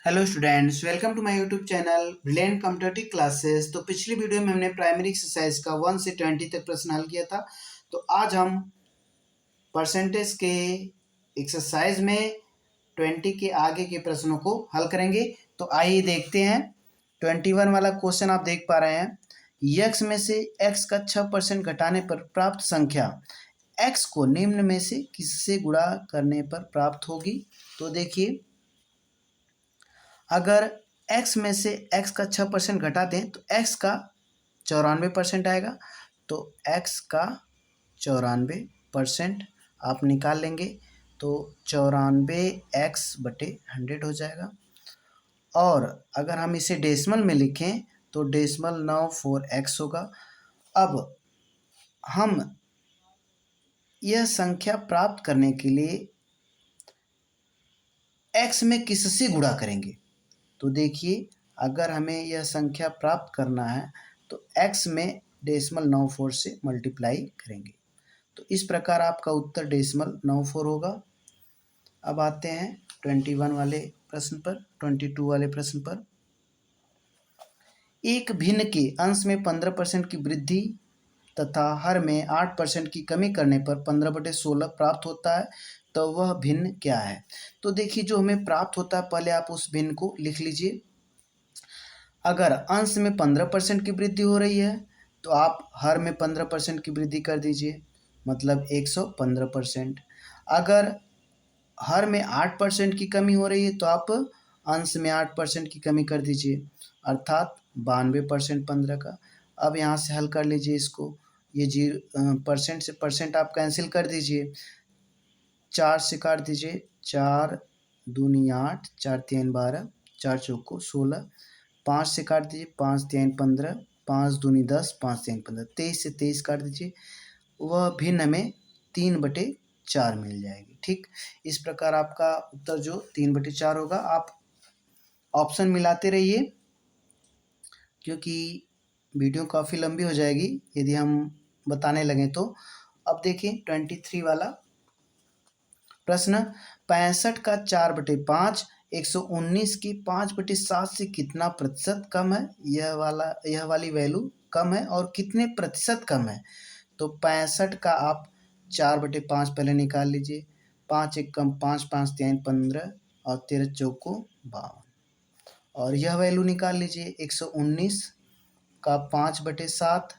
Hello students, welcome to my YouTube channel brilliant competitive classes. तो पिछली video में हमने प्राइमरी एक्सरसाइज का 1 से 20 तक प्रश्न हल किया था। तो आज हम परसेंटेज के एक्सरसाइज में 20 के आगे के प्रश्नों को हल करेंगे। तो आइए देखते हैं। 21 वाला क्वेश्चन आप देख पा रहे हैं। यक्स में से एक्स का 6% घटाने पर प्राप्त संख्या एक्स को निम्न में से किससे गुणा करने पर प्राप्त होगी। तो देखिए, अगर x में से x का 6% घटा दें तो x का 94% आएगा। तो x का 94% आप निकाल लेंगे तो 94x/100 हो जाएगा। और अगर हम इसे डेसिमल में लिखें तो डेसिमल 94x होगा। अब हम यह संख्या प्राप्त करने के लिए x में किससे गुणा करेंगे। तो देखिए, अगर हमें यह संख्या प्राप्त करना है तो x में डेसिमल 94 से मल्टीप्लाई करेंगे। तो इस प्रकार आपका उत्तर डेसिमल 94 होगा। अब आते हैं 21 वाले प्रश्न पर। 22 वाले प्रश्न पर, एक भिन्न के अंश में 15% की वृद्धि तथा हर में 8% की कमी करने पर 15/16 प्राप्त होता है, तो वह भिन्न क्या है। तो देखिए, जो हमें प्राप्त होता है पहले आप उस भिन्न को लिख लीजिए। अगर अंश में 15% की वृद्धि हो रही है तो आप हर में 15% की वृद्धि कर दीजिए, मतलब 115%। अगर हर में 8% की कमी हो रही है तो आप अंश में 8% की कमी कर दीजिए, अर्थात 92% 15 का। अब यहाँ से हल कर लीजिए इसको। ये परसेंट से परसेंट आप कैंसिल कर दीजिए, 4 से काट दीजिए, 4 दूनी 8, 4 तीन 12, 4 चौको 16, 5 से काट दीजिए, 5 तीन 15, 5 दूनी 10, 5 तीन 15, 23 से 23 काट दीजिए। वह भिन्न हमें 3/4 मिल जाएगी। ठीक, इस प्रकार आपका उत्तर जो 3/4 होगा। आप ऑप्शन मिलाते रहिए क्योंकि वीडियो काफ़ी लंबी हो जाएगी यदि हम बताने लगें तो। अब देखिए 23 वाला प्रश्न, 65 का 4/5 119 की 5/7 से कितना प्रतिशत कम है। यह वाली वैल्यू कम है और कितने प्रतिशत कम है। तो 65 का आप 4/5 पहले निकाल लीजिए, 5 एक कम 5, 5 तीन 15 और 13 चौको 52। और यह वैल्यू निकाल लीजिए 119 का 5/7,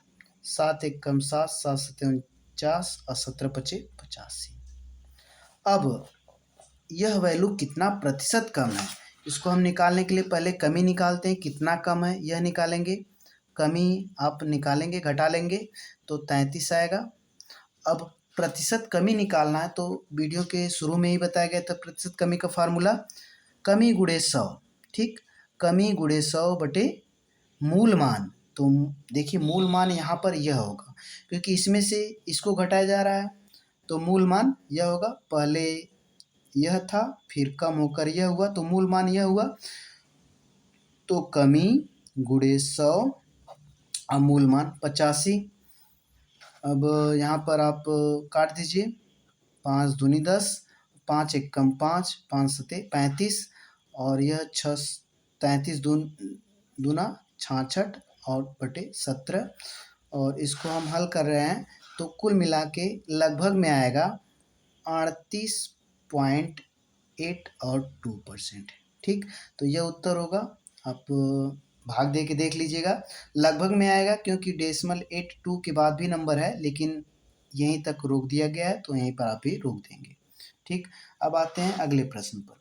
7 एक कम 7, 7 सत्ते 49 और 17 पचे 85। अब यह वैल्यू कितना प्रतिशत कम है, इसको हम निकालने के लिए पहले कमी निकालते हैं। कितना कम है यह निकालेंगे, कमी आप निकालेंगे, घटा लेंगे तो 33 आएगा। अब प्रतिशत कमी निकालना है तो वीडियो के शुरू में ही बताया गया था प्रतिशत कमी का फार्मूला, कमी गुणे 100। ठीक, कमी गुणे 100 बटे मूल मान। तो देखिए, मूल मान यहाँ पर यह होगा क्योंकि इसमें से इसको घटाया जा रहा है, तो मूल मान यह होगा। पहले यह था, फिर कम होकर यह हुआ, तो मूल मान यह हुआ। तो कमी गुणे 100 और मूल मान 85। अब यहाँ पर आप काट दीजिए, 5 दूनी 10, 5 एक कम 5, 5 सत्ते 35 और यह 33 दूना 66 और बटे 17। और इसको हम हल कर रहे हैं तो कुल मिला के लगभग में आएगा 38.8 और 2%। ठीक, तो यह उत्तर होगा। आप भाग दे के देख लीजिएगा, लगभग में आएगा क्योंकि डेसिमल 82 के बाद भी नंबर है, लेकिन यहीं तक रोक दिया गया है तो यहीं पर आप भी रोक देंगे। ठीक, अब आते हैं अगले प्रश्न पर।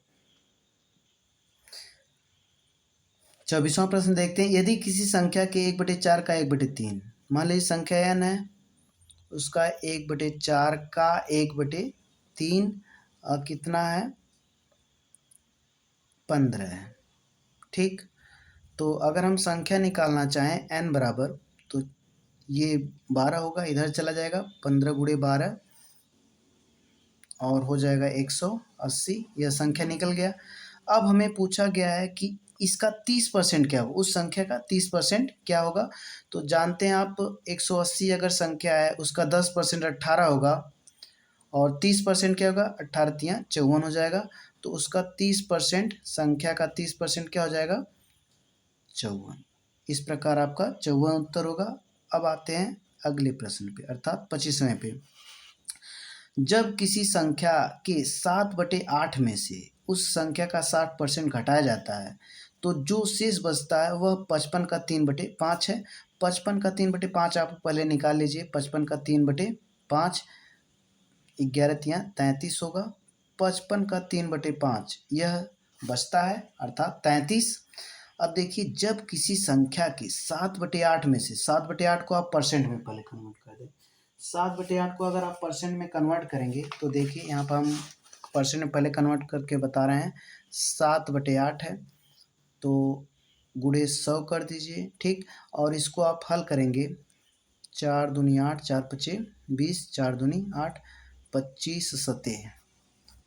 24वां प्रश्न देखते हैं। यदि किसी संख्या के 1/4 का 1/3, मान लीजिए संख्या n है, उसका 1/4 का 1/3 कितना है, 15 है। ठीक, तो अगर हम संख्या निकालना चाहें n बराबर, तो ये 12 होगा, इधर चला जाएगा, 15 गुणे 12 और हो जाएगा 180। यह संख्या निकल गया। अब हमें पूछा गया है कि इसका 30% क्या होगा, उस संख्या का 30% क्या होगा। तो जानते हैं आप, 180 अगर संख्या है उसका 10% 18 होगा और 30% क्या होगा, 18 तियाँ 54 हो जाएगा। तो उसका 30% संख्या का 30% क्या हो जाएगा 54। इस प्रकार आपका 54 उत्तर होगा। अब आते हैं अगले प्रश्न पे अर्थात 25वें पे। जब किसी संख्या के 7/8 में से उस संख्या का 60% घटाया जाता है तो जो शेष बचता है वह 55 का 3/5 है। 55 का 3/5 आप पहले निकाल लीजिए। 55 का 3/5 11 तियाँ 33 होगा। 55 का 3/5 यह बचता है अर्थात 33। अब देखिए जब किसी संख्या के 7/8 में से 7/8 को आप परसेंट में पहले कन्वर्ट कर दें। 7/8 को अगर आप परसेंट में कन्वर्ट करेंगे तो देखिए यहाँ पर हम परसेंट में पहले कन्वर्ट करके बता रहे हैं। 7/8 है तो गुणे 100 कर दीजिए, ठीक। और इसको आप हल करेंगे 4 दूनी 8, 4 पचे 20, 4 दूनी 8, 25 सते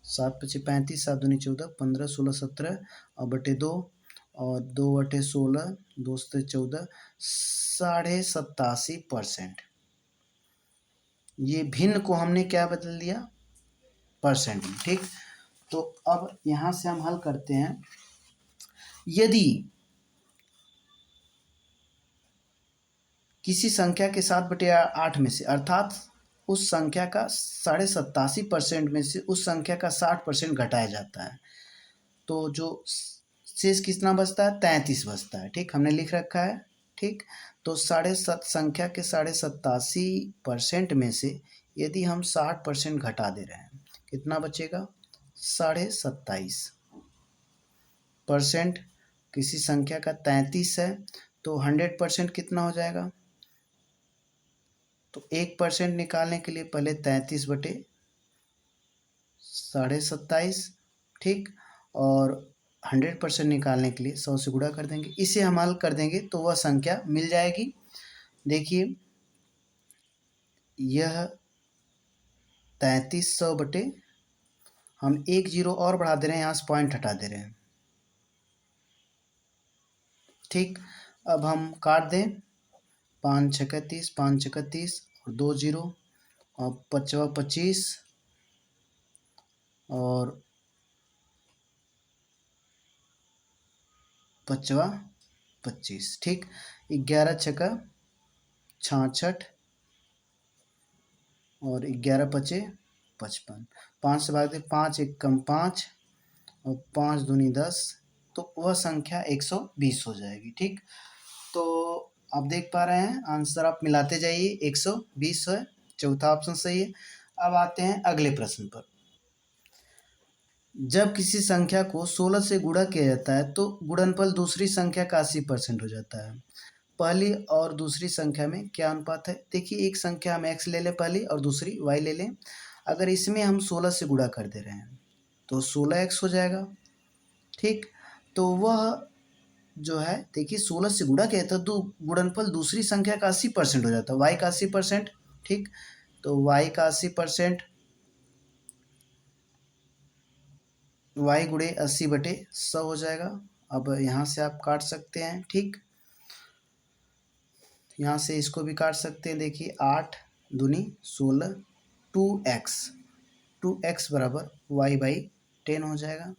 7 पचे 35, 7 दूनी 14, 15 16 17 और बटे 2 और 2/16, 2 से 14, 87.5%। ये भिन्न को हमने क्या बदल दिया परसेंट में, ठीक। तो अब यहाँ से हम हल करते हैं। यदि किसी संख्या के 7/8 में से अर्थात उस संख्या का 87.5% में से उस संख्या का 60% घटाया जाता है तो जो शेष कितना बचता है 33 बचता है, ठीक। हमने लिख रखा है, ठीक। तो संख्या के 87.5% में से यदि हम 60% घटा दे रहे हैं कितना बचेगा 27.5%। किसी संख्या का 33 है तो 100% कितना हो जाएगा। तो 1% निकालने के लिए पहले 33/27.5, ठीक। और 100% निकालने के लिए 100 से गुणा कर देंगे। इसे हम हल कर देंगे तो वह संख्या मिल जाएगी। देखिए यह 3300 बटे हम 1 जीरो और बढ़ा दे रहे हैं, यहाँ से पॉइंट हटा दे रहे हैं, ठीक। अब हम काट दें 5 छक्का 30, 5 छक्का 30 और 2 जीरो और 5 25 और 5 25, ठीक। 11 छक्का 66 और 11 पचे 55। 5 से भाग दे 5 एक कम 5 और 5 दूनी 10 तो वह संख्या 120 हो जाएगी, ठीक। तो आप देख पा रहे हैं आंसर आप मिलाते जाइए 120 है, चौथा ऑप्शन सही है। अब आते हैं अगले प्रश्न पर। जब किसी संख्या को 16 से गुणा किया जाता है तो गुणनफल दूसरी संख्या का 80% हो जाता है। पहली और दूसरी संख्या में क्या अनुपात है। देखिए एक संख्या हम x ले लें पहली और दूसरी y ले लें। अगर इसमें हम 16 से गुणा कर दे रहे हैं तो 16x हो जाएगा, ठीक। तो वह जो है देखिए 16 से गुणा किया था तो गुणनफल दूसरी संख्या का 80% हो जाता है, y का 80%, ठीक। तो y का 80%, y गुणे 80/100 हो जाएगा। अब यहाँ से आप काट सकते हैं, ठीक। यहाँ से इसको भी काट सकते हैं। देखिए 8 दूनी 16, 2x बराबर y/10 हो जाएगा,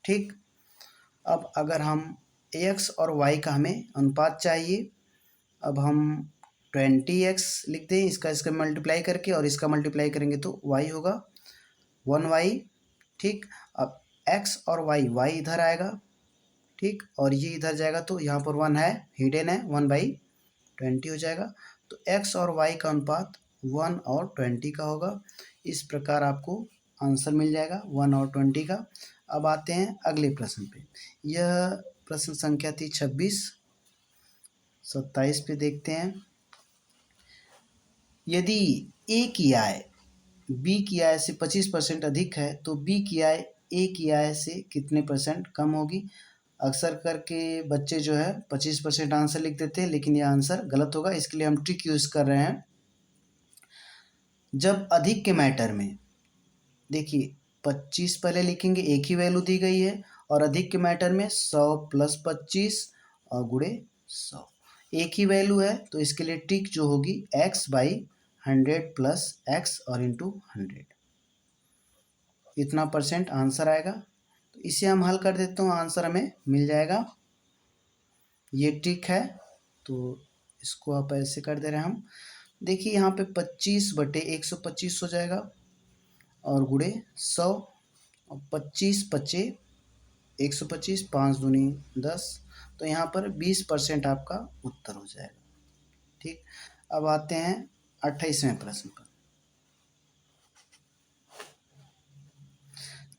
ठीक। अब अगर हम x और y का हमें अनुपात चाहिए, अब हम 20x लिख दें इसका मल्टीप्लाई करके और इसका मल्टीप्लाई करेंगे तो y होगा 1y, ठीक। अब x और y इधर आएगा, ठीक। और ये इधर जाएगा तो यहाँ पर 1 है हिडन है, 1/20 हो जाएगा। तो x और y का अनुपात 1 और 20 का होगा। इस प्रकार आपको आंसर मिल जाएगा 1 और 20 का। अब आते हैं अगले प्रश्न पे। यह प्रश्न संख्या थी 26। 27 पे देखते हैं। यदि a की आय b की आय से 25% अधिक है तो b की आय a की आय से कितने परसेंट कम होगी। अक्सर करके बच्चे जो है 25% आंसर लिख देते हैं लेकिन यह आंसर गलत होगा। इसके लिए हम ट्रिक यूज़ कर रहे हैं। जब अधिक के मैटर में देखिए 25 पहले लिखेंगे, एक ही वैल्यू दी गई है, और अधिक के मैटर में 100 + 25 और गुणे 100 एक ही वैल्यू है तो इसके लिए ट्रिक जो होगी x/100 + x और इंटू 100 इतना परसेंट आंसर आएगा। इसे हम हल कर देते हैं, आंसर हमें मिल जाएगा। ये ट्रिक है, तो इसको आप ऐसे कर दे रहे हैं हम। देखिए यहाँ पे 25/125 हो जाएगा और गुणे 100 और 25 5 दूनी 10, तो यहाँ पर 20% आपका उत्तर हो जाएगा। ठीक, अब आते हैं 28वें प्रश्न पर।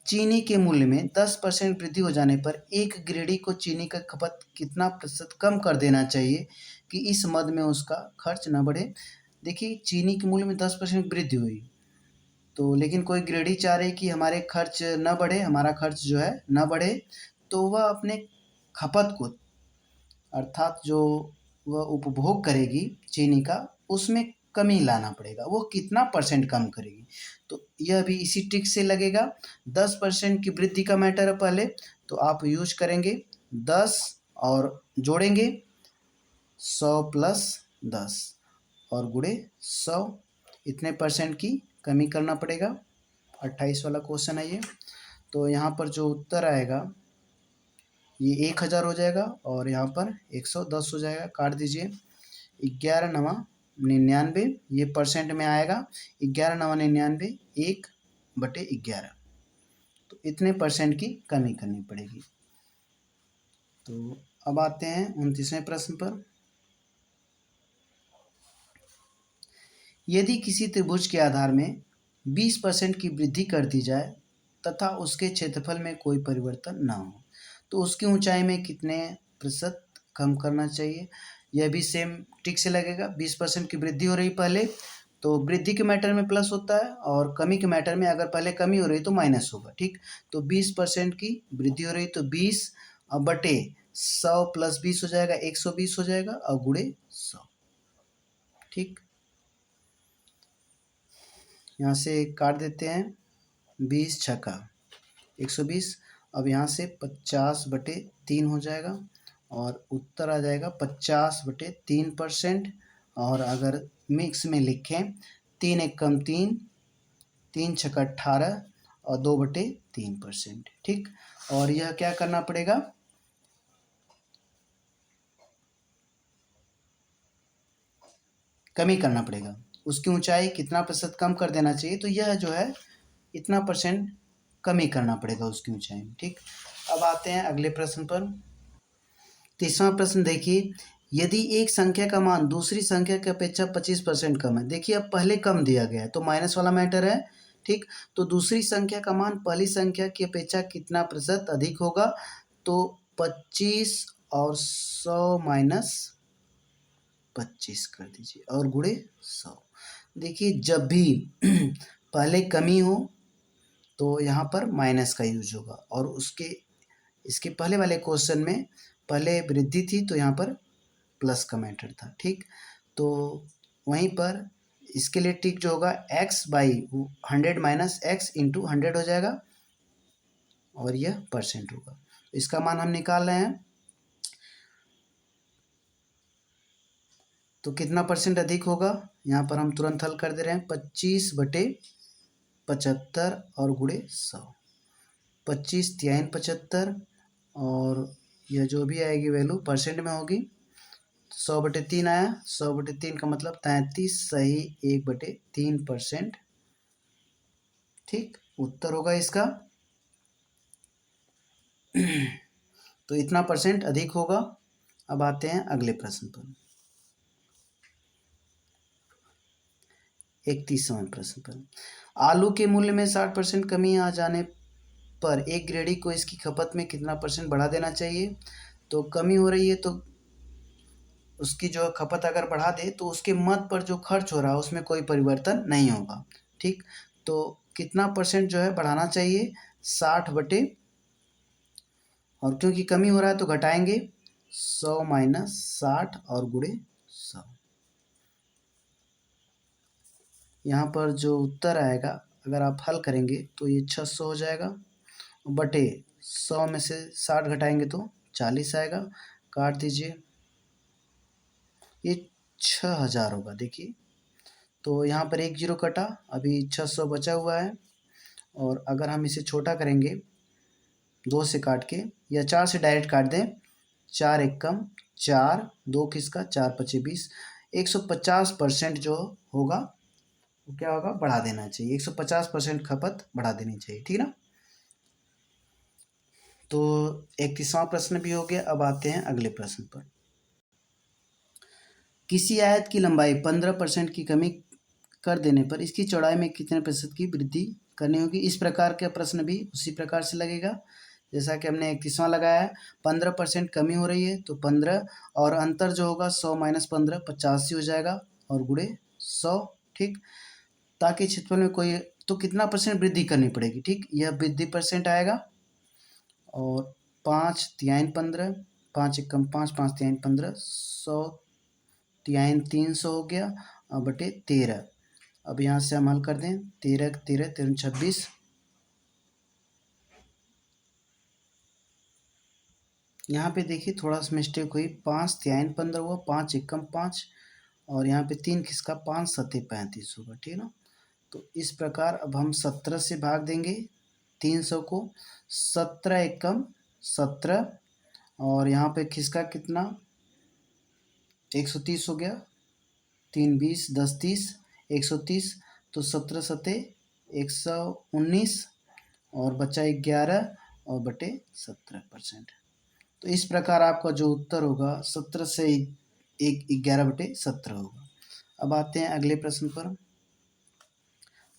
चीनी के मूल्य में 10% वृद्धि हो जाने पर एक गृहिणी को चीनी का खपत कितना प्रतिशत कम कर देना चाहिए कि इस मद में उसका खर्च न बढ़े। देखिए चीनी के मूल्य में 10% वृद्धि हुई, तो लेकिन कोई गृहिणी चाह रही कि हमारे खर्च न बढ़े, हमारा खर्च जो है न बढ़े, तो वह अपने खपत को, अर्थात जो वह उपभोग करेगी चीनी का, उसमें कमी लाना पड़ेगा। वो कितना परसेंट कम करेगी, तो यह भी इसी ट्रिक से लगेगा। 10% की वृद्धि का मैटर है पहले, तो आप यूज करेंगे 10 और जोड़ेंगे 100 + 10 और गुणे 100, इतने परसेंट की कमी करना पड़ेगा। 28 वाला क्वेश्चन है ये। तो यहाँ पर जो उत्तर आएगा ये 1000 हो जाएगा और यहाँ पर 110 हो जाएगा। काट दीजिए। 11 9 99, ये परसेंट में आएगा। 11 9 99 1/11, तो इतने परसेंट की कमी करनी पड़ेगी। तो अब आते हैं 29वें प्रश्न पर। यदि किसी त्रिभुज के आधार में 20% की वृद्धि कर दी जाए तथा उसके क्षेत्रफल में कोई परिवर्तन न हो, तो उसकी ऊंचाई में कितने प्रतिशत कम करना चाहिए। यह भी सेम ट्रिक से लगेगा। 20% की वृद्धि हो रही पहले, तो वृद्धि के मैटर में प्लस होता है और कमी के मैटर में अगर पहले कमी हो रही तो माइनस होगा। ठीक, तो 20% की वृद्धि हो रही तो 20 बटे 100 + 20 हो जाएगा, 120 हो जाएगा और गुणे 100। ठीक, यहाँ से काट देते हैं। 20 छक्का 120। अब यहाँ से 50/3 हो जाएगा और उत्तर आ जाएगा 50/3%। और अगर मिक्स में लिखें 3 एकम 3, 3 छक्का 18 और 2/3%। ठीक, और यह क्या करना पड़ेगा, कमी करना पड़ेगा। उसकी ऊंचाई कितना प्रतिशत कम कर देना चाहिए, तो यह जो है इतना परसेंट कमी करना पड़ेगा उसकी ऊंचाई में। ठीक, अब आते हैं अगले प्रश्न पर। 30वां प्रश्न देखिए, यदि एक संख्या का मान दूसरी संख्या की अपेक्षा 25% कम है। देखिए अब पहले कम दिया गया है तो माइनस वाला मैटर है। ठीक, तो दूसरी संख्या का मान पहली संख्या की अपेक्षा कितना प्रतिशत अधिक होगा, तो 25 और 100 - 25 कर दीजिए और गुणे 100। देखिए जब भी पहले कमी हो तो यहाँ पर माइनस का यूज होगा, और इसके पहले वाले क्वेश्चन में पहले वृद्धि थी तो यहाँ पर प्लस का मैटर था। ठीक, तो वहीं पर इसके लिए ट्रिक जो होगा x/100 - x × 100 हो जाएगा और यह परसेंट होगा। इसका मान हम निकाल रहे हैं, तो कितना परसेंट अधिक होगा, यहाँ पर हम तुरंत हल कर दे रहे हैं। 25/75 और गुणे 100। 25 3 75 और यह जो भी आएगी वैल्यू परसेंट में होगी। 100/3 आया, 100/3 का मतलब 33 सही 1/3%। ठीक, उत्तर होगा इसका। तो इतना परसेंट अधिक होगा। अब आते हैं अगले प्रश्न पर। 31वां प्रश्न पर। आलू के मूल्य में 60% कमी आ जाने पर एक गृहिणी को इसकी खपत में कितना परसेंट बढ़ा देना चाहिए। तो कमी हो रही है तो उसकी जो खपत अगर बढ़ा दे तो उसके मद पर जो खर्च हो रहा है उसमें कोई परिवर्तन नहीं होगा। ठीक, तो कितना परसेंट जो है बढ़ाना चाहिए, 60 और क्योंकि कमी हो रहा है तो घटाएंगे 100 - 60 और गुणे 100। यहाँ पर जो उत्तर आएगा अगर आप हल करेंगे तो ये 600 हो जाएगा, बटे 100 में से 60 घटाएंगे तो 40 आएगा। काट दीजिए, ये 6000 होगा। देखिए तो यहाँ पर 1 0 कटा, अभी 600 बचा हुआ है और अगर हम इसे छोटा करेंगे 2 से काट के या 4 से डायरेक्ट काट दें। 4 एकम 4, 2 किसका 4 पचे 20, 150% जो होगा वो क्या होगा, बढ़ा देना चाहिए। 150% खपत बढ़ा देनी चाहिए, ठीक ना। तो 31वां प्रश्न भी हो गया। अब आते हैं अगले प्रश्न पर। किसी आयत की लंबाई 15% की कमी कर देने पर इसकी चौड़ाई में कितने प्रतिशत की वृद्धि करनी होगी। इस प्रकार का प्रश्न भी उसी प्रकार से लगेगा जैसा कि हमने 31वां लगाया है। 15% कमी हो रही है तो 15 और अंतर जो होगा 100 माइनस 15 85 हो जाएगा और गुणे 100, ठीक। ताकि क्षेत्रफल में कोई तो कितना परसेंट वृद्धि करनी पड़ेगी, ठीक। यह वृद्धि परसेंट आएगा और 5 तिहाई 15, 5 एकम 5, 5 तिहाई 15, 100 तिहाई 300 हो गया बटे 13। अब यहाँ से हम हल कर दें। 13 13 13 26, यहाँ पे देखिए थोड़ा सा मिस्टेक हुई। 5 तिहाई 15 हुआ, 5 एकम 5 और यहाँ पे 3 किसका 5 सत्ते 35 होगा, ठीक ना। तो इस प्रकार अब हम 17 से भाग देंगे 300 को। 17 एकम 17 और यहाँ पे किसका कितना 130 हो गया। 3 20 10 30 130, तो 17 सत्ते 119 और बचा 11 और बटे 17%। तो इस प्रकार आपका जो उत्तर होगा 17 से 11/17 होगा। अब आते हैं अगले प्रश्न पर।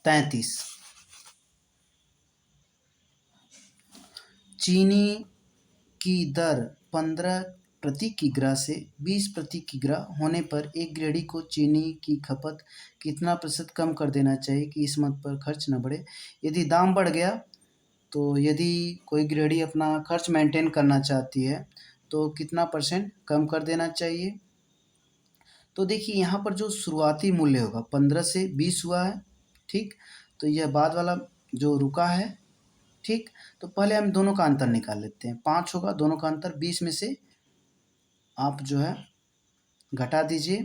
33, चीनी की दर 15 प्रति किग्रा से 20 प्रति किग्रा होने पर एक गृहिणी को चीनी की खपत कितना प्रतिशत कम कर देना चाहिए कि इस मद पर खर्च न बढ़े। यदि दाम बढ़ गया तो यदि कोई गृहिणी अपना खर्च मेंटेन करना चाहती है तो कितना परसेंट कम कर देना चाहिए। तो देखिए यहाँ पर जो शुरुआती मूल्य होगा 15 से 20 हुआ है, ठीक। तो यह बाद वाला जो रुका है, ठीक। तो पहले हम दोनों का अंतर निकाल लेते हैं। 5 होगा, दोनों का अंतर 20 में से आप जो है घटा दीजिए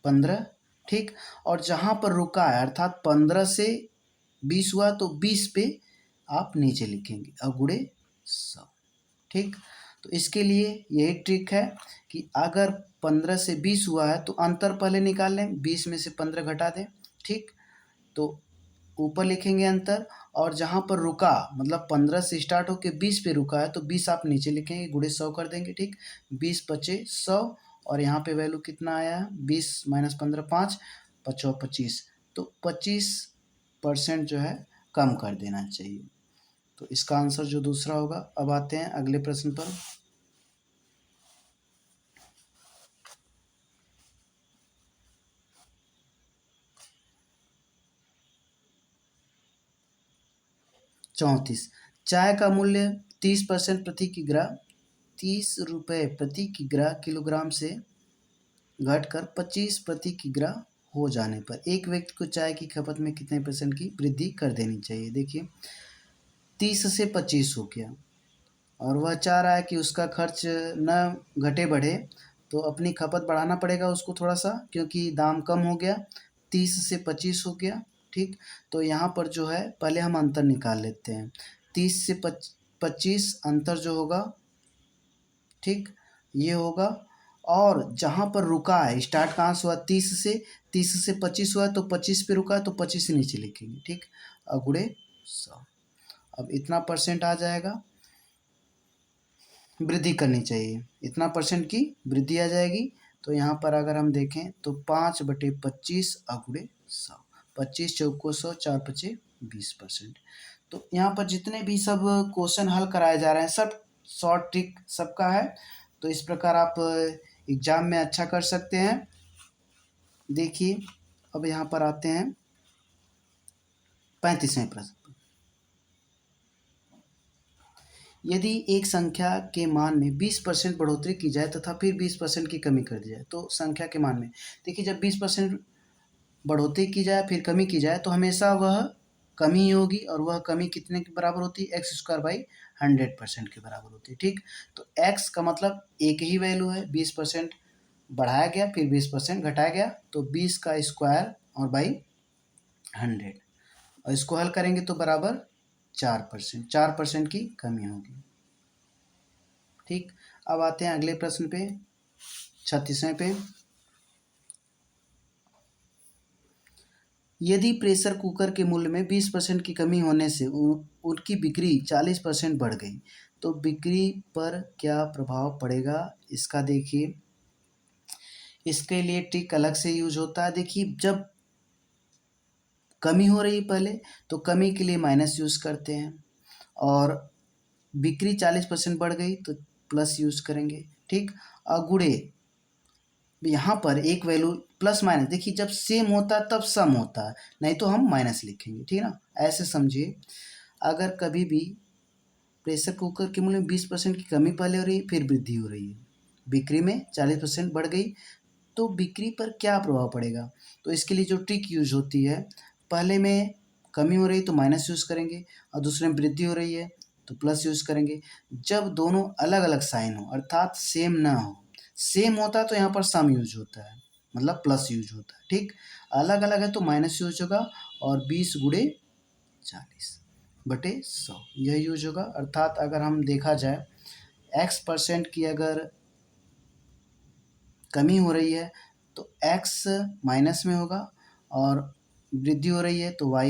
15, ठीक। और जहाँ पर रुका है अर्थात 15 से 20 हुआ तो 20 पे आप नीचे लिखेंगे और गुणे 100, ठीक। तो इसके लिए यही ट्रिक है कि अगर 15 से 20 हुआ है तो अंतर पहले निकाल लें, 20 में से 15 घटा दें, ठीक। तो ऊपर लिखेंगे अंतर और जहाँ पर रुका मतलब 15 से स्टार्ट होकर 20 पे रुका है तो 20 आप नीचे लिखेंगे, गुणे 100 कर देंगे, ठीक। 20 पचे 100 और यहाँ पे वैल्यू कितना आया है 20 माइनस 15 5 पचो 25, तो 25% जो है कम कर देना चाहिए। तो इसका आंसर जो दूसरा होगा। अब आते हैं अगले प्रश्न पर। 34, चाय का मूल्य 30% प्रति किग्रा 30 रुपये प्रति किग्रा किलोग्राम से घटकर 25 प्रति किग्रा हो जाने पर एक व्यक्ति को चाय की खपत में कितने परसेंट की वृद्धि कर देनी चाहिए। देखिए 30 से 25 हो गया और वह चाह रहा है कि उसका खर्च न घटे बढ़े, तो अपनी खपत बढ़ाना पड़ेगा उसको थोड़ा सा क्योंकि दाम कम हो गया। 30 से 25 हो गया, ठीक। तो यहाँ पर जो है पहले हम अंतर निकाल लेते हैं। 30 से 25 अंतर जो होगा, ठीक, ये होगा। और जहाँ पर रुका है स्टार्ट कहाँ से हुआ 30 से 25 हुआ तो 25 पे रुका है तो 25 से नीचे लिखेंगे, ठीक। गुणे 100, अब इतना परसेंट आ जाएगा वृद्धि करनी चाहिए, इतना परसेंट की वृद्धि आ जाएगी। तो यहाँ पर अगर हम देखें तो 5/25 गुणे 100, 25 चौको 100 4 पचे 20%। तो यहाँ पर जितने भी सब क्वेश्चन हल कराए जा रहे हैं सब शॉर्ट ट्रिक सबका है। तो इस प्रकार आप एग्जाम में अच्छा कर सकते हैं। देखिए अब यहाँ पर आते हैं 35वें प्रश्न। यदि एक संख्या के मान में 20% बढ़ोतरी की जाए तथा फिर 20% की कमी कर दी जाए तो संख्या के मान में देखिए जब 20% बढ़ोतरी की जाए फिर कमी की जाए तो हमेशा वह कमी ही होगी और वह कमी कितने के बराबर होती है x²/100% के बराबर होती है, ठीक। तो x का मतलब एक ही वैल्यू है, 20% बढ़ाया गया फिर 20% घटाया गया तो 20 का स्क्वायर और बाई 100 और इसको हल करेंगे तो बराबर 4%, 4% की कमी होगी। ठीक, अब आते हैं अगले प्रश्न पे, 36वें पे। यदि प्रेशर कुकर के मूल्य में 20% की कमी होने से उनकी बिक्री 40% बढ़ गई, तो बिक्री पर क्या प्रभाव पड़ेगा? इसका देखिए, इसके लिए ट्रिक अलग से यूज होता है। देखिए, जब कमी हो रही है पहले, तो कमी के लिए माइनस यूज करते हैं, और बिक्री 40% बढ़ गई तो प्लस यूज करेंगे। ठीक, गुणे, यहाँ पर एक वैल्यू प्लस माइनस, देखिए जब सेम होता है तब सम होता है, नहीं तो हम माइनस लिखेंगे। ठीक है ना, ऐसे समझिए। अगर कभी भी प्रेशर कुकर के मूल्य में 20% की कमी पहले हो रही है, फिर वृद्धि हो रही है, बिक्री में 40% बढ़ गई, तो बिक्री पर क्या प्रभाव पड़ेगा? तो इसके लिए जो ट्रिक यूज होती है, पहले में कमी हो रही है तो माइनस यूज़ करेंगे, और दूसरे में वृद्धि हो रही है तो प्लस यूज़ करेंगे। जब दोनों अलग अलग साइन हो, अर्थात सेम ना हो, सेम होता है तो यहाँ पर सम यूज होता है, मतलब प्लस यूज होता है। ठीक, अलग अलग है तो माइनस यूज होगा, और 20 गुणे 40 बटे 100 यह यूज होगा। अर्थात अगर हम देखा जाए, x% की अगर कमी हो रही है तो x माइनस में होगा, और वृद्धि हो रही है तो y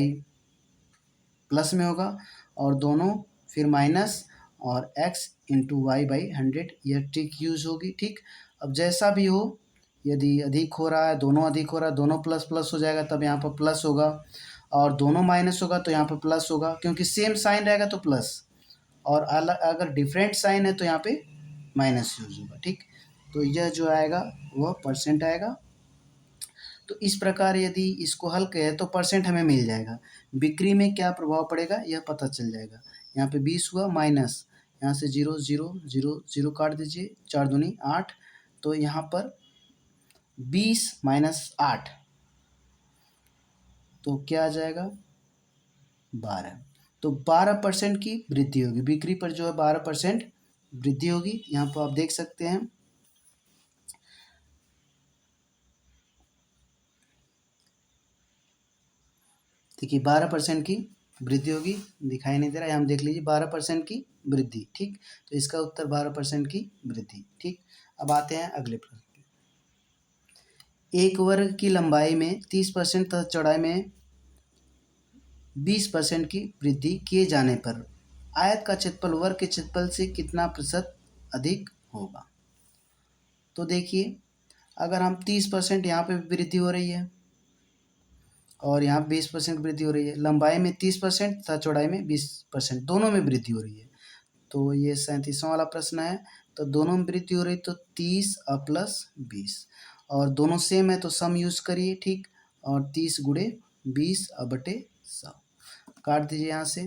प्लस में होगा, और दोनों फिर माइनस और x इंटू वाई बाई 100, यह ट्रिक यूज होगी। ठीक, अब जैसा भी हो, यदि अधिक हो रहा है, दोनों अधिक हो रहा है, दोनों प्लस प्लस हो जाएगा, तब यहाँ पर प्लस होगा, और दोनों माइनस होगा तो यहाँ पर प्लस होगा, क्योंकि सेम साइन रहेगा तो प्लस, और अलग अगर डिफरेंट साइन है तो यहाँ पे माइनस यूज होगा। ठीक, तो यह जो आएगा वह परसेंट आएगा। तो इस प्रकार यदि इसको हल करें तो परसेंट हमें मिल जाएगा, बिक्री में क्या प्रभाव पड़ेगा यह पता चल जाएगा। यहाँ पे 20 हुआ, माइनस यहाँ से 0 0 0 0 काट दीजिए, 4 दूनी 8, तो यहाँ पर 20 माइनस 8 तो क्या आ जाएगा 12। तो 12% की वृद्धि होगी, बिक्री पर जो है 12% वृद्धि होगी। यहाँ पर आप देख सकते हैं, देखिए 12% की वृद्धि होगी, दिखाई नहीं दे रहा है, हम देख लीजिए 12% की वृद्धि। ठीक, तो इसका उत्तर 12% की वृद्धि। ठीक, अब आते हैं अगले प्रश्न पे। एक वर्ग की लंबाई में 30% तथा चौड़ाई में 20% की वृद्धि किए जाने पर आयत का क्षेत्रफल वर्ग के क्षेत्रफल से कितना प्रतिशत अधिक होगा? तो देखिए, अगर हम 30% यहाँ पे वृद्धि हो रही है, और यहाँ 20% वृद्धि हो रही है, लंबाई में 30% तथा चौड़ाई में 20%, दोनों में वृद्धि हो रही है, तो ये 37वां वाला प्रश्न है। तो दोनों में वृद्धि हो रही, तो 30 प्लस 20, और दोनों सेम है तो सम यूज करिए। ठीक, और 30 गुणे 20 बटे 100 काट दीजिए, यहाँ से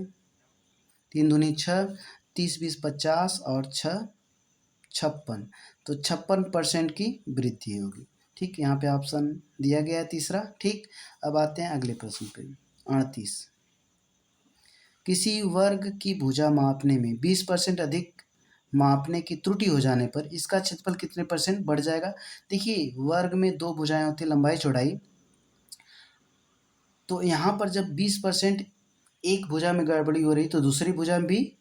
3 दूनी 6, 30 20 50, और 6 56, तो 56% की वृद्धि होगी। ठीक, यहाँ पे ऑप्शन दिया गया है तीसरा। ठीक, अब आते हैं अगले प्रश्न पे, 38। किसी वर्ग की भुजा मापने में 20% अधिक मापने की त्रुटि हो जाने पर इसका क्षेत्रफल कितने परसेंट बढ़ जाएगा? देखिए, वर्ग में दो भुजाएं होती हैं, लंबाई चौड़ाई, तो यहाँ पर जब 20% एक भुजा में गड़बड़ी हो रही तो दूसरी भुजा में भी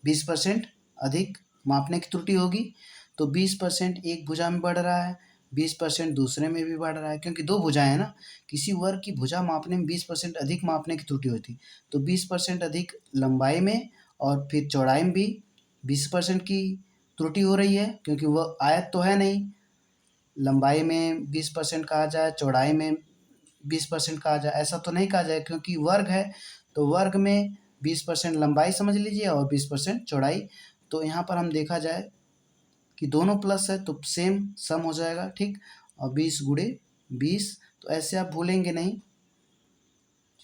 20% अधिक मापने की त्रुटि होगी, तो 20% एक भुजा में बढ़ रहा है, 20% दूसरे में भी बढ़ रहा है, क्योंकि दो भुजाएं हैं ना। किसी वर्ग की भुजा मापने में 20% अधिक मापने की त्रुटि होती, तो 20% अधिक लंबाई में और फिर चौड़ाई में भी 20% की त्रुटि हो रही है, क्योंकि वह आयत तो है नहीं। लंबाई में 20% कहा जाए, चौड़ाई में 20% कहा जाए, ऐसा तो नहीं कहा जाए, क्योंकि वर्ग है, तो वर्ग में 20% लंबाई समझ लीजिए और 20% चौड़ाई। तो यहाँ पर हम देखा जाए कि दोनों प्लस है तो सेम सम हो जाएगा। ठीक, और 20 गुणे 20, तो ऐसे आप भूलेंगे नहीं,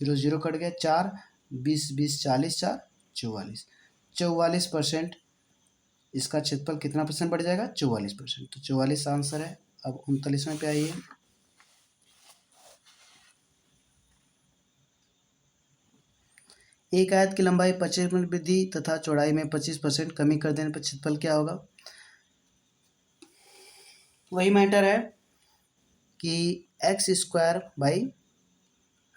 0 0 कट गया, 4 20 20 40, 4 44, 44% इसका क्षेत्रफल कितना परसेंट बढ़ जाएगा? 44%, तो 44 आंसर है। अब 39वें पे आइए। एक आयत की लंबाई 25% वृद्धि तथा चौड़ाई में 25% कमी कर देने पर क्षेत्रफल क्या होगा? वही मैटर है कि x² बाई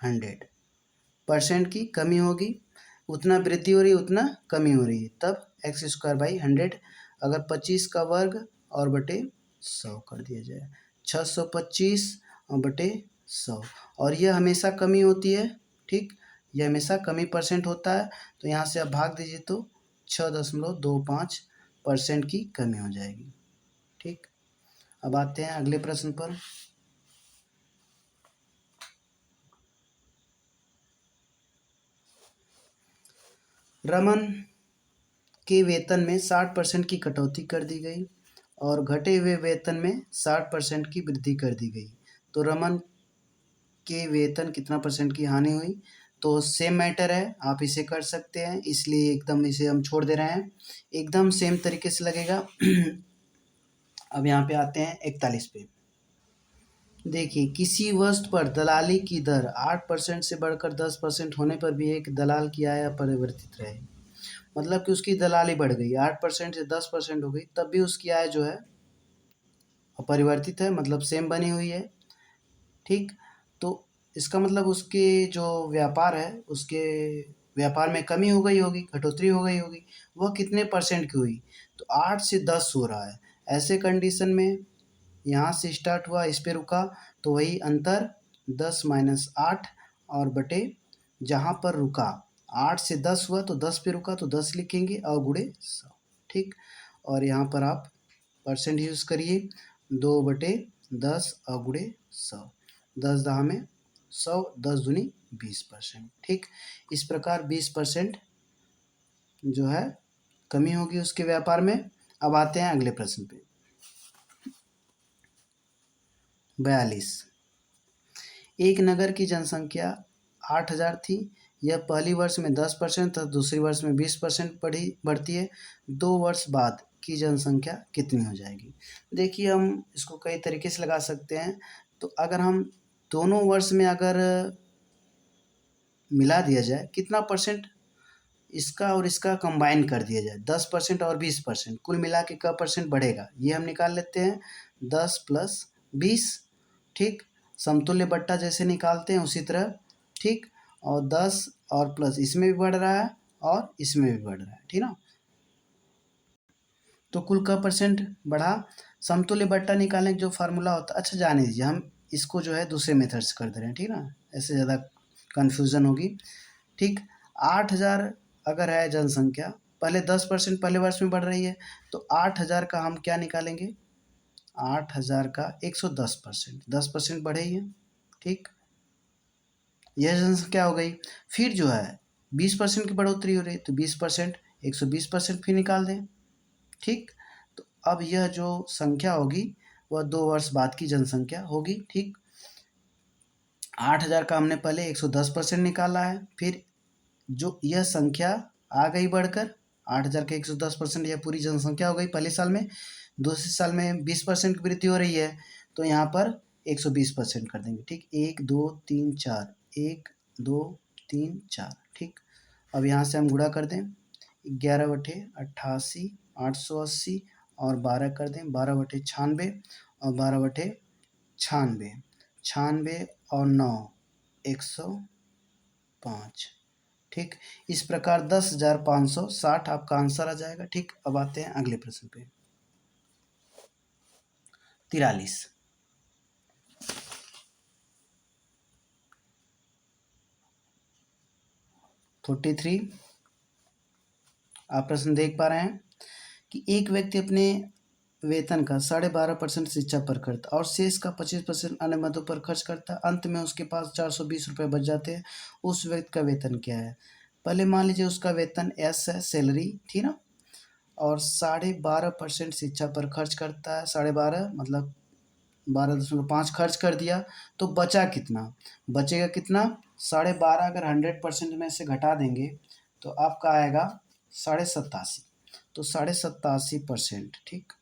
100% की कमी होगी, उतना वृद्धि हो रही है उतना कमी हो रही है, तब एक्स स्क्वायर बाई 100। अगर 25 का वर्ग और बटे 100 कर दिया जाए, 625 और बटे 100, और यह हमेशा कमी होती है, ठीक, यह हमेशा कमी परसेंट होता है। तो यहाँ से आप भाग दीजिए तो 6.25% की कमी हो जाएगी, ठीक। अब आते हैं अगले प्रश्न पर। रमन के वेतन में 60% की कटौती कर दी गई और घटे हुए वेतन में 60% की वृद्धि कर दी गई, तो रमन के वेतन कितना परसेंट की हानि हुई। तो सेम मैटर है, आप इसे कर सकते हैं, इसलिए एकदम इसे हम छोड़ दे रहे हैं, एकदम सेम तरीके से लगेगा। अब यहाँ पे आते हैं 41 पे। देखिए, किसी वस्तु पर दलाली की दर 8% से बढ़कर 10% होने पर भी एक दलाल की आय अपरिवर्तित रहे, मतलब कि उसकी दलाली बढ़ गई, 8% से 10% हो गई, तब भी उसकी आय जो है अपरिवर्तित है, मतलब सेम बनी हुई है, ठीक। तो इसका मतलब उसके जो व्यापार है, उसके व्यापार में कमी हो गई होगी, कटौती हो गई होगी, वह कितने परसेंट की हुई, तो 8 से 10 हो रहा है। ऐसे कंडीशन में यहाँ से स्टार्ट हुआ, इस पे रुका, तो वही अंतर 10 माइनस 8 और बटे जहाँ पर रुका 8 से 10 हुआ तो 10 पे रुका तो 10 लिखेंगे और गुणे 100, ठीक। और यहाँ पर आप परसेंट यूज़ करिए, 2/10 और गुणे 100, 10 दहा में 100, 10 दूनी 20%, ठीक। इस प्रकार 20% जो है कमी होगी उसके व्यापार में। अब आते हैं अगले प्रश्न पे। 42। एक नगर की जनसंख्या 8000 थी, यह पहली वर्ष में 10% तथा दूसरी वर्ष में 20% बढ़ती है, 2 वर्ष बाद की जनसंख्या कितनी हो जाएगी। देखिए, हम इसको कई तरीके से लगा सकते हैं। तो अगर हम दोनों वर्ष में अगर मिला दिया जाए, कितना परसेंट इसका और इसका कंबाइन कर दिया जाए, 10% और 20%, कुल मिला के क्या परसेंट बढ़ेगा, ये हम निकाल लेते हैं। 10 प्लस 20, ठीक, समतुल्य बट्टा जैसे निकालते हैं उसी तरह, ठीक। और 10 और प्लस इसमें भी बढ़ रहा है और इसमें भी बढ़ रहा है, ठीक ना। तो कुल का परसेंट बढ़ा। समतुल्य बट्टा निकालने का जो फार्मूला होता है, अच्छा जाने दीजिए, हम इसको जो है दूसरे मेथड से कर दे रहे हैं, ठीक ना, ऐसे ज़्यादा कन्फ्यूज़न होगी, ठीक। 8000 अगर है जनसंख्या, पहले 10% पहले वर्ष में बढ़ रही है, तो 8000 का हम क्या निकालेंगे, 8000 का 110%, 10% बढ़े ही है, ठीक। यह जनसंख्या हो गई। फिर जो है 20% की बढ़ोतरी हो रही है, तो 20% 120% फिर निकाल दें, ठीक। तो अब यह जो संख्या होगी वह 2 वर्ष बाद की जनसंख्या होगी, ठीक। 8000 का हमने पहले 110% निकाला है, फिर जो यह संख्या आ गई बढ़कर 8000 के 110%, यह पूरी जनसंख्या हो गई पहले साल में। दूसरे साल में 20% की वृद्धि हो रही है, तो यहाँ पर 120% कर देंगे, ठीक। 1 2 3 4, 1 2 3 4, ठीक। अब यहाँ से हम गुणा कर दें, 11/88 880 और 12 कर दें, 12/96 और 12/96, 96 और 9 105, ठीक। इस प्रकार 10,560 आपका आंसर आ जाएगा, ठीक। अब आते हैं अगले प्रश्न पे। 43। आप प्रश्न देख पा रहे हैं कि एक व्यक्ति अपने वेतन का 12.5% शिक्षा पर करता और शेष का 25% अन्य मदों पर खर्च करता है, अंत में उसके पास 420 रुपये बच जाते हैं, उस व्यक्ति का वेतन क्या है। पहले मान लीजिए उसका वेतन एस है, सैलरी थी ना, और 12.5% शिक्षा पर खर्च करता है, 12.5 मतलब 12.5 खर्च कर दिया, तो बचा कितना, बचेगा कितना, 12.5 अगर 100% में से घटा देंगे तो आपका आएगा 87.5, तो 87.5%, ठीक,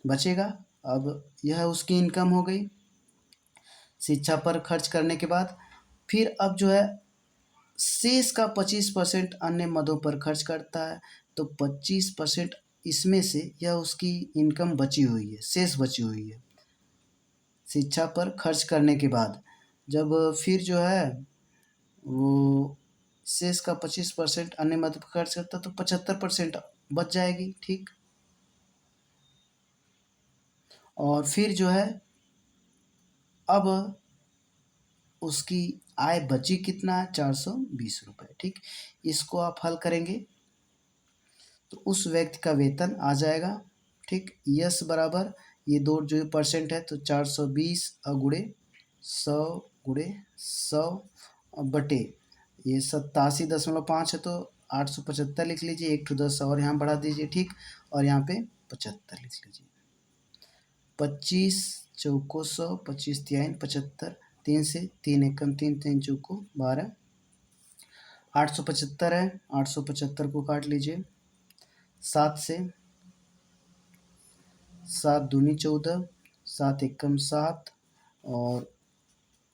बचेगा। अब यह उसकी इनकम हो गई शिक्षा पर खर्च करने के बाद। फिर अब जो है शेष का 25% अन्य मदों पर खर्च करता है, तो 25% इसमें से यह उसकी इनकम बची हुई है, शेष बची हुई है शिक्षा पर खर्च करने के बाद। जब फिर जो है वो शेष का 25% अन्य मद पर खर्च करता तो 75% बच जाएगी। ठीक, और फिर जो है अब उसकी आय बची कितना है, 420 रुपये। ठीक, इसको आप हल करेंगे तो उस व्यक्ति का वेतन आ जाएगा। ठीक, यस बराबर ये दो जो परसेंट है तो 420 गुणे 100 गुणे 100 बटे ये 87.5 है तो 875 लिख लीजिए। एक ठो 10 और यहाँ बढ़ा दीजिए। ठीक, और यहाँ पे 75 लिख लीजिए। 25 चौको 100, 25 तिहाई 75, 3 से 3 एकम 3, 3 चौको 12, 875 है। 875 को काट लीजिए 7 से, 7 दूनी 14, 7 एकम 7 और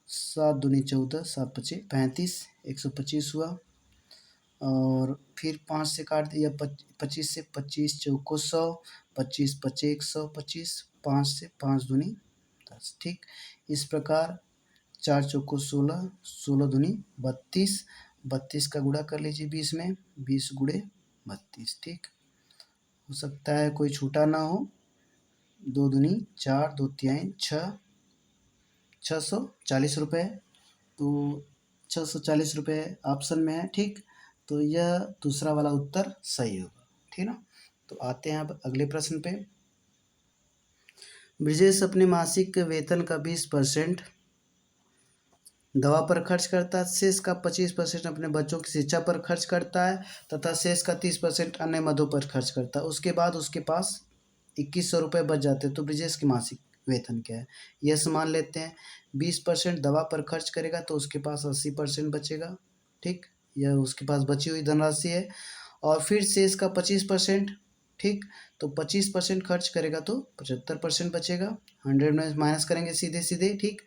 7 दूनी 14, 7 पचे 35, 125 हुआ। और फिर 5 से काट दिया 25 से, 25 चौको 100, 25 पचे 125, 5 से 5 दूनी 10। ठीक, इस प्रकार 4 चौको 16, 16 दूनी 32, 32 का गुणा कर लीजिए 20 में, 20 गुणे 32। ठीक, हो सकता है कोई छूटा ना हो। 2 दूनी 4, 2 तिहाई 6, 640 रुपये। तो 640 रुपये ऑप्शन में है। ठीक, तो यह दूसरा वाला उत्तर सही होगा। ठीक ना, तो आते हैं अब अगले प्रश्न पे। ब्रिजेश अपने मासिक वेतन का 20% दवा पर खर्च करता है, शेष का 25% अपने बच्चों की शिक्षा पर खर्च करता है तथा शेष का 30% अन्य मदों पर खर्च करता है। उसके बाद उसके पास 2100 रुपये बच जाते हैं। तो ब्रिजेश की मासिक वेतन क्या है, यह मान लेते हैं। 20% दवा पर खर्च करेगा तो उसके पास 80% बचेगा। ठीक, यह उसके पास बची हुई धनराशि है। और फिर शेष का 25%। ठीक, तो 25% खर्च करेगा तो 75% बचेगा। 100 में माइनस करेंगे सीधे सीधे। ठीक,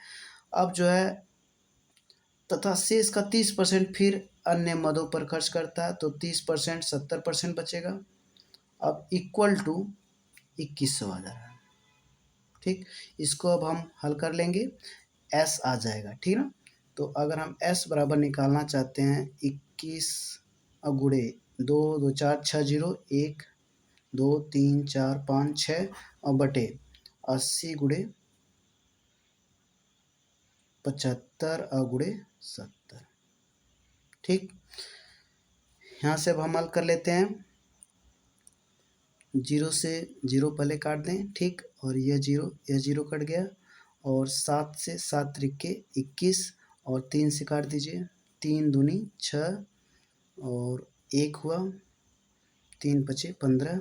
अब जो है तथा शेष का 30% फिर अन्य मदों पर खर्च करता है तो 30% 70% बचेगा। अब इक्वल टू 2100 आ जा रहा है। ठीक, इसको अब हम हल कर लेंगे, एस आ जाएगा। ठीक ना, तो अगर हम एस बराबर निकालना चाहते हैं 21 गुणे 2 2 4 6 0 1 2 3 4 5 6 और बटे 80 गुणे 75 गुणे 70। ठीक, यहाँ से अब हम हल कर लेते हैं। 0 से 0 पहले काट दें। ठीक, और यह 0 कट गया। और 7 से 7 त्रिके 21 और 3 से काट दीजिए। 3 दूनी 6 और 1 हुआ, 3 पचे 15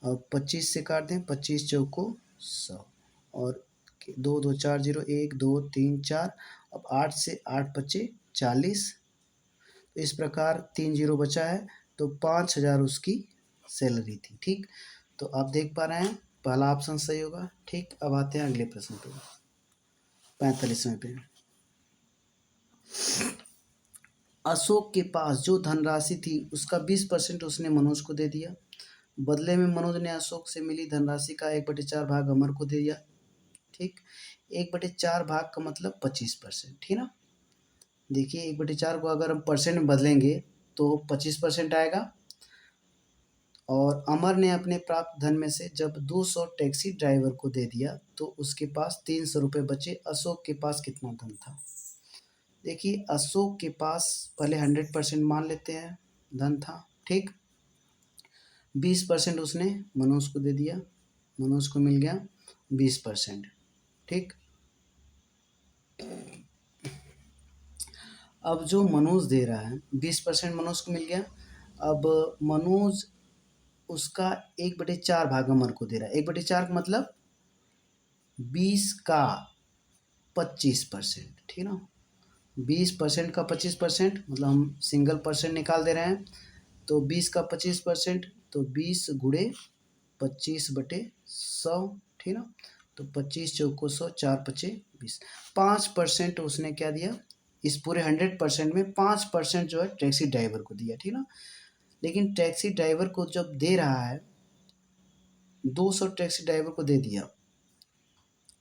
और 25 से काट दें। 25 चौको 100 और 2 2 4 0 1 2 3 4। अब 8 से 8 पचे 40। तो इस प्रकार 3 0 बचा है तो 5000 उसकी सैलरी थी। ठीक, तो आप देख पा रहे हैं पहला ऑप्शन सही होगा। ठीक, अब आते हैं अगले प्रश्न पे, 45वें पे। अशोक के पास जो धनराशि थी उसका 20% उसने मनोज को दे दिया। बदले में मनोज ने अशोक से मिली धनराशि का 1/4 भाग अमर को दे दिया। ठीक, 1/4 भाग का मतलब 25%। ठीक ना, देखिए 1/4 को अगर हम परसेंट में बदलेंगे तो 25% आएगा। और अमर ने अपने प्राप्त धन में से जब 200 टैक्सी ड्राइवर को दे दिया तो उसके पास 300 रुपये बचे। अशोक के पास कितना धन था। देखिए अशोक के पास पहले 100% मान लेते हैं धन था। ठीक, 20% उसने मनोज को दे दिया, मनोज को मिल गया 20%। ठीक, अब जो मनोज दे रहा है 20% मनोज को मिल गया। अब मनोज उसका 1/4 भाग अमर को दे रहा है। 1/4 का मतलब 20 का 25%। ठीक ना, 20% का 25% मतलब हम सिंगल परसेंट निकाल दे रहे हैं। तो 20 का 25% तो 20 गुणे 25/100। ठीक ना, तो 25 चौको 100, 4 पचे 20। 5% उसने क्या दिया, इस पूरे 100% में 5% जो है टैक्सी ड्राइवर को दिया। ठीक ना, लेकिन टैक्सी ड्राइवर को जब दे रहा है 200 टैक्सी ड्राइवर को दे दिया।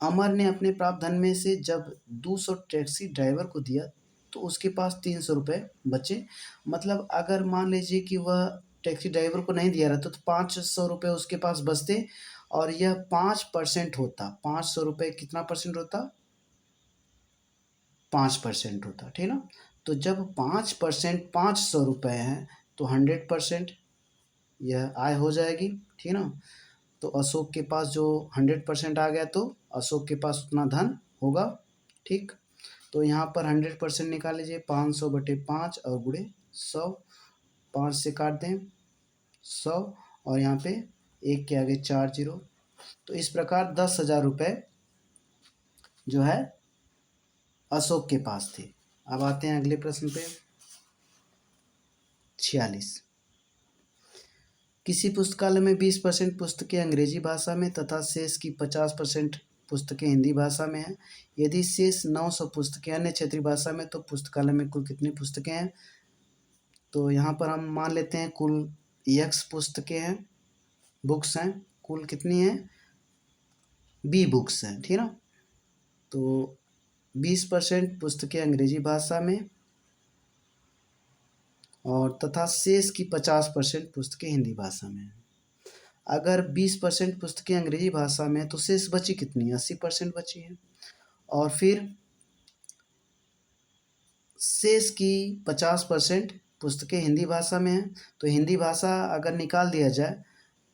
अमर ने अपने प्राप्त धन में से जब 200 टैक्सी ड्राइवर को दिया तो उसके पास 300 रुपये बचे। मतलब अगर मान लीजिए कि वह टैक्सी ड्राइवर को नहीं दिया रहता तो 500 रुपये उसके पास बचते, और यह 5% होता। 500 रुपये कितना परसेंट होता? 5% होता, ठीक ना। तो जब 5% 500 रुपये हैं तो 100% यह आय हो जाएगी, ठीक ना। तो अशोक के पास जो 100% आ गया, तो अशोक के पास उतना धन होगा, ठीक। तो यहाँ पर 100% निकाल लीजिए, 500/5 और गुणे 100, 5 से काट दें 100, और यहाँ पे 1 के आगे 4 जीरो। तो इस प्रकार 10,000 रुपये जो है अशोक के पास थे। अब आते हैं अगले प्रश्न पे, 46। किसी पुस्तकालय में 20% पुस्तकें अंग्रेजी भाषा में तथा शेष की 50% पुस्तकें हिंदी भाषा में हैं। यदि शेष 900 पुस्तकें अन्य क्षेत्रीय भाषा में, तो पुस्तकालय में कुल कितनी पुस्तकें हैं? तो यहाँ पर हम मान लेते हैं कुल X पुस्तकें हैं, बुक्स हैं। कुल कितनी हैं? B बुक्स हैं, ठीक ना। तो 20% पुस्तकें अंग्रेजी भाषा में और तथा शेष की 50% पुस्तकें हिंदी भाषा में। अगर 20% पुस्तकें अंग्रेजी भाषा में तो शेष बची कितनी? 80% बची है। और फिर शेष की 50% पुस्तकें हिंदी भाषा में हैं। तो हिंदी भाषा अगर निकाल दिया जाए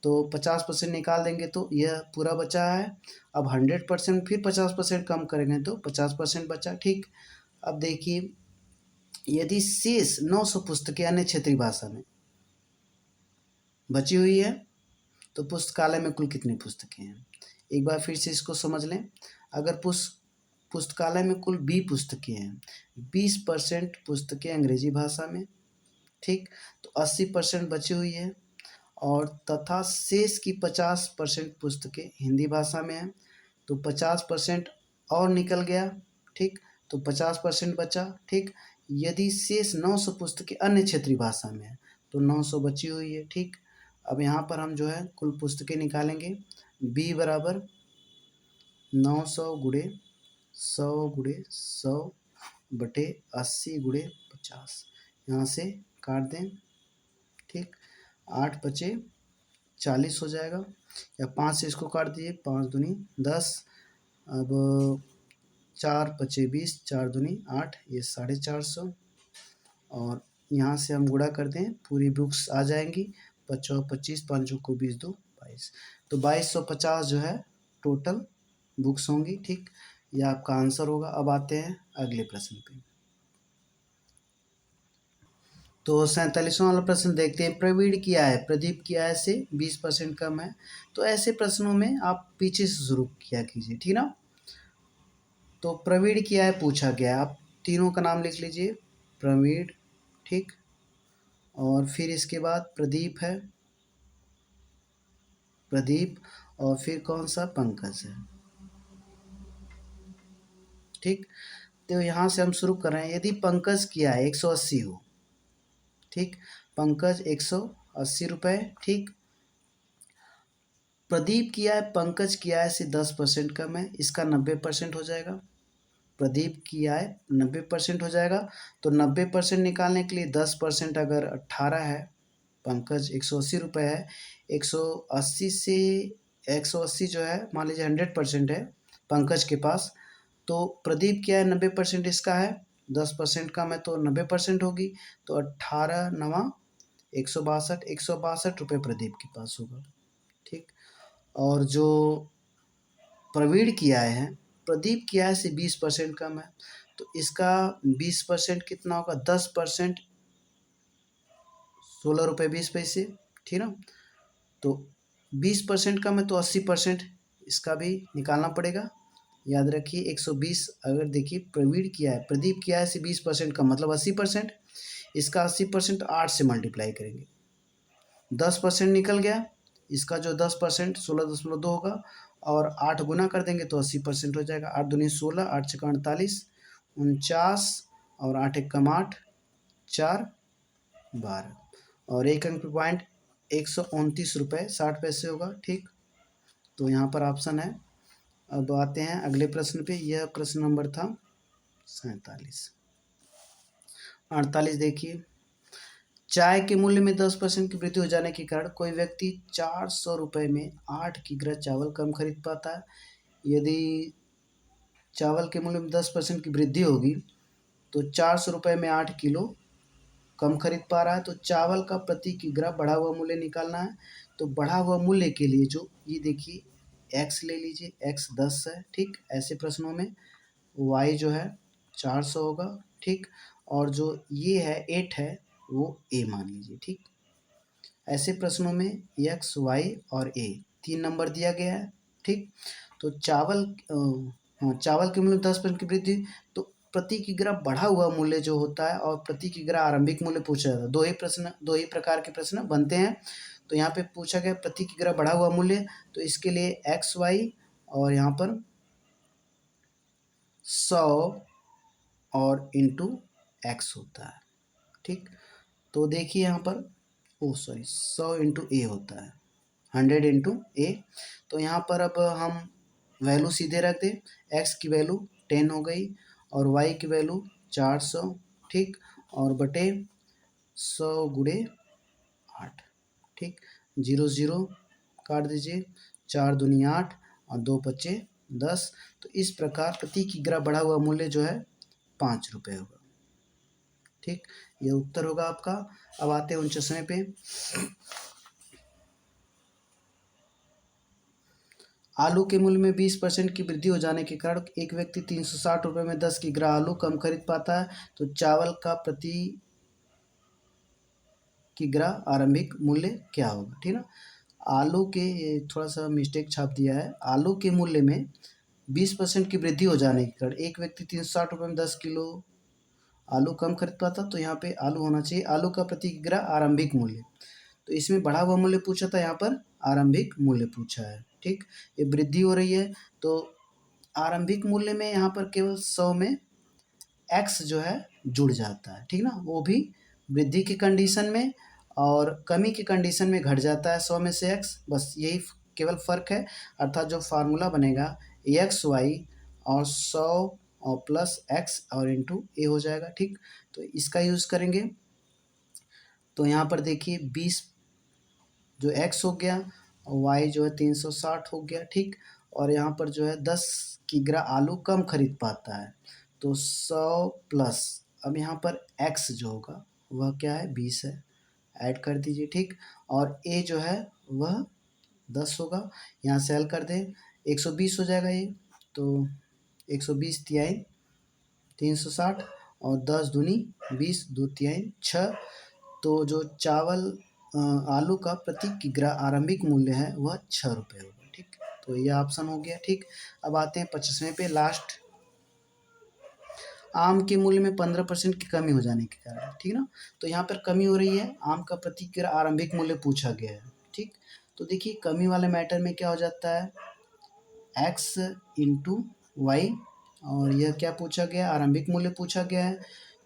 तो 50% निकाल देंगे तो यह पूरा बचा है। अब 100% फिर 50% कम करेंगे तो 50% बचा, ठीक। अब देखिए, यदि शेष 900 पुस्तकें अन्य क्षेत्रीय भाषा में बची हुई है तो पुस्तकालय में कुल कितनी पुस्तकें हैं? एक बार फिर से इसको समझ लें। अगर पुस्तकालय में कुल 20 पुस्तकें हैं, 20% पुस्तकें अंग्रेजी भाषा में, ठीक। तो 80% बची हुई है, और तथा शेष की 50% पुस्तकें हिंदी भाषा में हैं। तो 50% और निकल गया, ठीक। तो 50% बचा, ठीक। यदि शेष 900 पुस्तकें अन्य क्षेत्रीय भाषा में है तो 900 बची हुई है, ठीक। अब यहाँ पर हम जो है कुल पुस्तकें निकालेंगे। B बराबर 900 गुणे 100 गुणे 100 बटे 80 गुणे 50, यहाँ से काट दें, ठीक। 8 बचे 40 हो जाएगा, या 5 से इसको काट दीजिए, 5 दूनी 10। अब 4 बचे 20, 4 दूनी 8, ये 450। और यहाँ से हम गुणा कर दें, पूरी बुक्स आ जाएंगी। 5 25, 5 को 20, 2 22, तो 2250 जो है टोटल बुक्स होंगी, ठीक। यह आपका आंसर होगा। अब आते हैं अगले प्रश्न पे। तो 47वां वाला प्रश्न देखते हैं। प्रवीण की आय प्रदीप की आय से 20% कम है। तो ऐसे प्रश्नों में आप पीछे से शुरू किया कीजिए, ठीक ना। तो प्रवीण की आय पूछा गया, आप तीनों का नाम लिख लीजिए। प्रवीण, ठीक। और फिर इसके बाद प्रदीप है, प्रदीप, और फिर कौन सा? पंकज है, ठीक। तो यहाँ से हम शुरू कर रहे हैं। यदि पंकज की आय 180 हो, ठीक। पंकज 180 रुपये, ठीक। प्रदीप की आय पंकज की आय से 10% कम है, इसका 90% हो जाएगा। प्रदीप की आय 90% हो जाएगा। तो 90% निकालने के लिए 10% अगर 18 है, पंकज 180 रुपये है, 180 से 180 जो है मान लीजिए 100% है पंकज के पास, तो प्रदीप की आय 90% इसका है, 10% कम है तो 90% होगी। तो 18 नवा 162, 162 रुपये प्रदीप के पास होगा, ठीक। और जो प्रवीण की आय है, प्रदीप की आय से 20% कम है, तो इसका 20% कितना होगा? 10% 16 रुपये 20 पैसे, ठीक ना। तो 20% कम है तो 80% इसका भी निकालना पड़ेगा। याद रखिए 120, अगर देखिए प्रवीण की आय प्रदीप की आय से 20% कम मतलब 80%, इसका 80% 8 से मल्टीप्लाई करेंगे, 10% निकल गया। इसका जो 10% 16.2 होगा, और 8 गुना कर देंगे तो 80% हो जाएगा। 8 दूनी 16, 8 छक्का 48, 49, और 8 एक कम 8, 4 12, और एक अंक पॉइंट 129 रुपये 60 पैसे होगा, ठीक। तो यहाँ पर ऑप्शन है। अब आते हैं अगले प्रश्न पे। यह प्रश्न नंबर था 47। 48 देखिए, चाय के मूल्य में 10% की वृद्धि हो जाने के कारण कोई व्यक्ति 400 रुपये में 8 किग्रा चावल कम खरीद पाता है। यदि चावल के मूल्य में 10% की वृद्धि होगी तो 400 रुपये में 8 किलो कम खरीद पा रहा है। तो चावल का प्रति किग्रा बढ़ा हुआ मूल्य निकालना है। तो बढ़ा हुआ मूल्य के लिए जो ये देखिए एक्स ले लीजिए, एक्स 10 है, ठीक। ऐसे प्रश्नों में वाई जो है 400 होगा, ठीक। और जो ये है 8 है वो ए मान लीजिए, ठीक। ऐसे प्रश्नों में एक्स, वाई और ए 3 नंबर दिया गया है, ठीक। तो चावल के मूल्य में 10% की वृद्धि, तो प्रति किग्रा बढ़ा हुआ मूल्य जो होता है और प्रति किग्रा आरंभिक मूल्य पूछा जाता है। दो ही प्रकार के प्रश्न बनते हैं। तो यहाँ पे पूछा गया प्रति किग्रा बढ़ा हुआ मूल्य, तो इसके लिए एक्स वाई और यहाँ पर 100 और इंटू एक्स होता है, ठीक। तो देखिए यहाँ पर 100 इंटू ए होता है, 100 इंटू ए। तो यहाँ पर अब हम वैल्यू सीधे रख दें। एक्स की वैल्यू 10 हो गई और वाई की वैल्यू 400, ठीक। और बटे 100 गुणे 8, ठीक। 0 0 काट दीजिए, 4 दूनी 8 और 2 बचे 10। तो इस प्रकार प्रति किग्रा बढ़ा हुआ मूल्य जो है 5 रुपये होगा, ठीक। ये उत्तर होगा आपका। अब आते हैं 49वें पे। आलू के मूल्य में 20% की वृद्धि हो जाने के कारण एक व्यक्ति 360 रुपये में 10 किग्रा आलू कम खरीद पाता है। तो चावल का प्रति किग्रा आरंभिक मूल्य क्या होगा, ठीक ना। आलू के थोड़ा सा मिस्टेक छाप दिया है। आलू के मूल्य में 20% की वृद्धि हो जाने के कारण एक व्यक्ति 360 रुपये में 10 किलो आलू कम खरीद पाता। तो यहाँ पे आलू होना चाहिए, आलू का प्रति किग्रा आरंभिक मूल्य। तो इसमें बढ़ा हुआ मूल्य पूछा था, यहाँ पर आरंभिक मूल्य पूछा है, ठीक। ये वृद्धि हो रही है तो आरंभिक मूल्य में यहाँ पर केवल 100 में एक्स जो है जुड़ जाता है, ठीक ना। वो भी वृद्धि की कंडीशन में और कमी की कंडीशन में घट जाता है 100 में से एक्स, बस यही केवल फ़र्क है। अर्थात जो फार्मूला बनेगा एक्स वाई और 100 और प्लस एक्स और इंटू ए हो जाएगा, ठीक। तो इसका यूज़ करेंगे। तो यहाँ पर देखिए 20 जो एक्स हो गया और वाई जो है 360 हो गया, ठीक। और यहाँ पर जो है 10 किग्रा आलू कम खरीद पाता है। तो 100 प्लस अब यहाँ पर एक्स जो होगा वह क्या है 20 है, ऐड कर दीजिए, ठीक। और ए जो है वह 10 होगा, यहाँ से हल कर दें 120 हो जाएगा ये। तो 120 तिहाई 360 और 10 दूनी 20, 2 तिहाई 6। तो जो चावल आलू का प्रति किग्रा आरंभिक मूल्य है वह 6 रुपये होगा, ठीक। तो यह ऑप्शन हो गया, ठीक। अब आते हैं 25वें पे, लास्ट। आम के मूल्य में 15% की कमी हो जाने के कारण, ठीक ना। तो यहाँ पर कमी हो रही है, आम का प्रति किग्रा आरंभिक मूल्य पूछा गया है, ठीक। तो देखिए कमी वाले मैटर में क्या हो जाता है एक्स इंटू वाई, और यह क्या पूछा गया आरंभिक मूल्य पूछा गया है।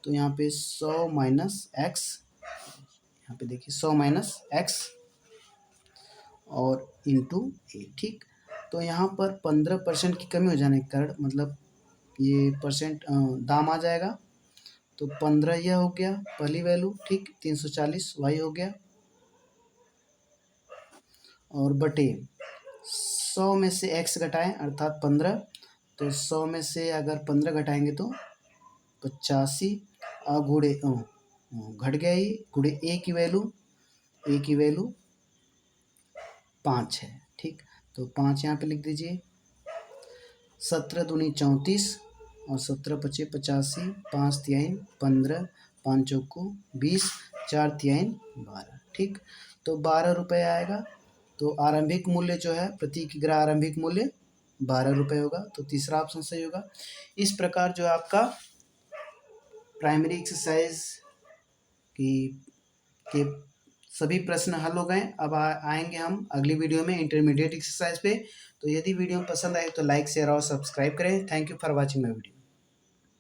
तो यहाँ पे 100 माइनस एक्स, यहाँ पे देखिए 100 माइनस एक्स और इंटू ए, ठीक। तो यहाँ पर 15% की कमी हो जाने के कारण मतलब ये परसेंट दाम आ जाएगा। तो 15 यह हो गया पहली वैल्यू, ठीक। 340 वाई हो गया और बटे 100 में से एक्स घटाएं अर्थात 15। तो 100 में से अगर 15 घटाएंगे तो 85 गुणे घट गया ही, गुणे ए की वैल्यू 5 है, ठीक। तो 5 यहाँ पे लिख दीजिए। 17 दूनी 34 और 17 पचे 85, 5 तिहाई 15, 5 चौको 20, 4 तिहाई 12, ठीक। तो 12 रुपये आएगा। तो आरंभिक मूल्य जो है प्रति किग्रा आरंभिक मूल्य 12 रुपये होगा। तो तीसरा ऑप्शन सही होगा। इस प्रकार जो आपका प्राइमरी एक्सरसाइज की के सभी प्रश्न हल हो गए। अब आएंगे हम अगली वीडियो में इंटरमीडिएट एक्सरसाइज पे। तो यदि वीडियो पसंद आए तो लाइक शेयर और सब्सक्राइब करें। Thank you for watching my video.